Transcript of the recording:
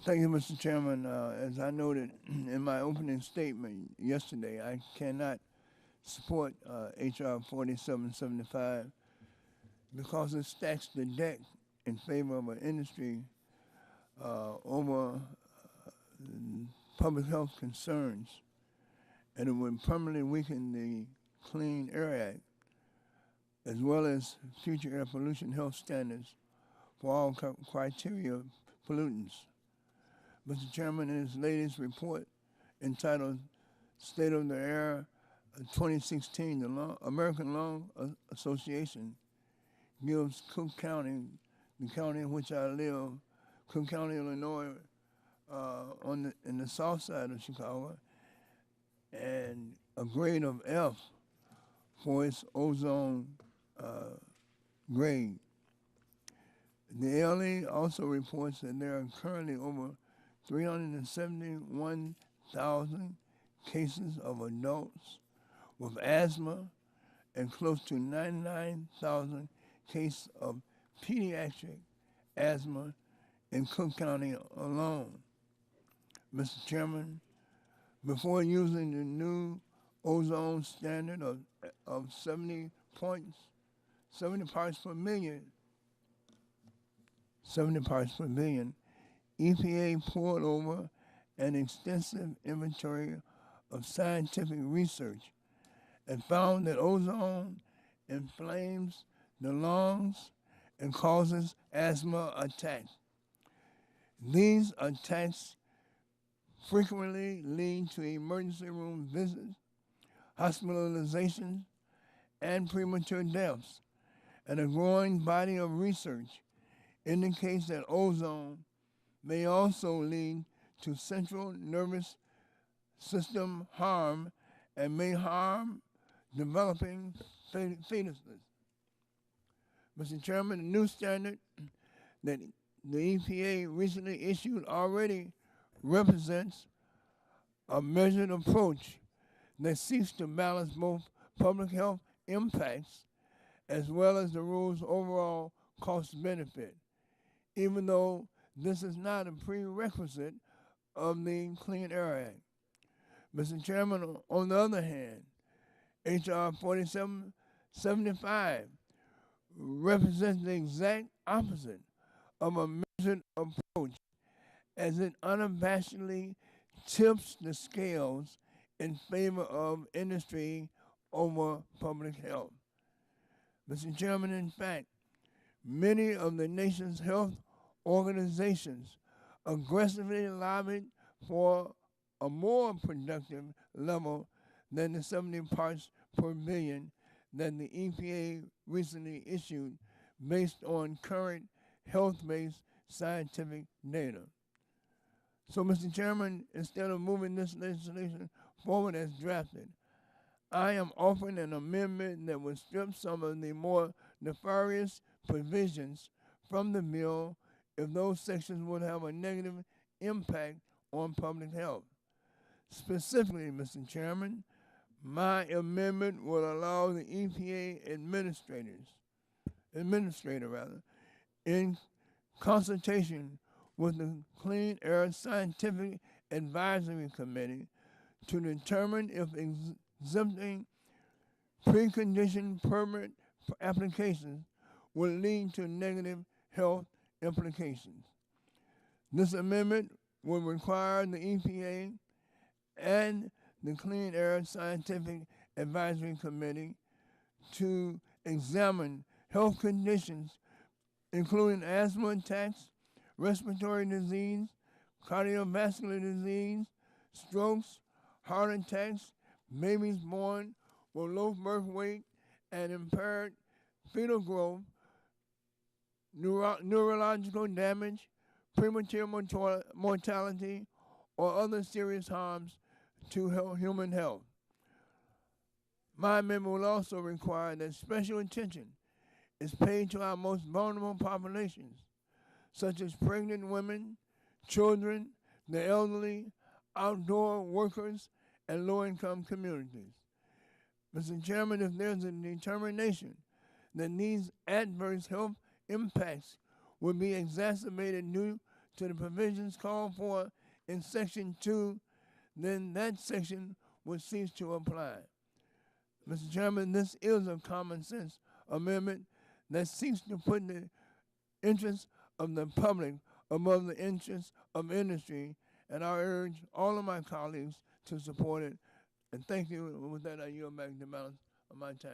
Thank you, Mr. Chairman. As I noted in my opening statement yesterday, I cannot support H.R. 4775 because it stacks the deck in favor of an industry over public health concerns, and it would permanently weaken the Clean Air Act as well as future air pollution health standards for all criteria pollutants. Mr. Chairman, in his latest report entitled State of the Air 2016, the American Lung Association gives Cook County, the county in which I live, Cook County, Illinois, in the south side of Chicago, and a grade of F for its ozone grade. The ALE also reports that there are currently over 371,000 cases of adults with asthma and close to 99,000 cases of pediatric asthma in Cook County alone. Mr. Chairman, before using the new ozone standard of 70 parts per million, 70 parts per billion, EPA poured over an extensive inventory of scientific research and found that ozone inflames the lungs and causes asthma attacks. These attacks frequently lead to emergency room visits, hospitalizations, and premature deaths, and a growing body of research indicates that ozone may also lead to central nervous system harm and may harm developing fetuses. Mr. Chairman, the new standard that the EPA recently issued already represents a measured approach that seeks to balance both public health impacts as well as the rule's overall cost benefit, even though this is not a prerequisite of the Clean Air Act. Mr. Chairman, on the other hand, H.R. 4775 represents the exact opposite of a measured approach, as it unabashedly tips the scales in favor of industry over public health. Mr. Chairman, in fact, many of the nation's health organizations aggressively lobbied for a more productive level than the 70 parts per billion that the EPA recently issued based on current health-based scientific data. So, Mr. Chairman, instead of moving this legislation forward as drafted, I am offering an amendment that would strip some of the more nefarious provisions from the bill if those sections would have a negative impact on public health. Specifically, Mr. Chairman, my amendment would allow the EPA administrator, in consultation with the Clean Air Scientific Advisory Committee, to determine if exempting preconditioned permit applications will lead to negative health implications. This amendment would require the EPA and the Clean Air Scientific Advisory Committee to examine health conditions including asthma attacks, respiratory disease, cardiovascular disease, strokes, heart attacks, babies born with low birth weight and impaired fetal growth, neurological damage, premature mortality, or other serious harms to human health. My amendment will also require that special attention is paid to our most vulnerable populations, such as pregnant women, children, the elderly, outdoor workers, and low-income communities. Mr. Chairman, if there's a determination that these adverse health impacts will be exacerbated due to the provisions called for in Section 2, then that section would cease to apply. Mr. Chairman, this is a common sense amendment that seeks to put the interests of the public above the interests of industry, and I urge all of my colleagues to support it. And thank you. With that, I yield back the balance of my time.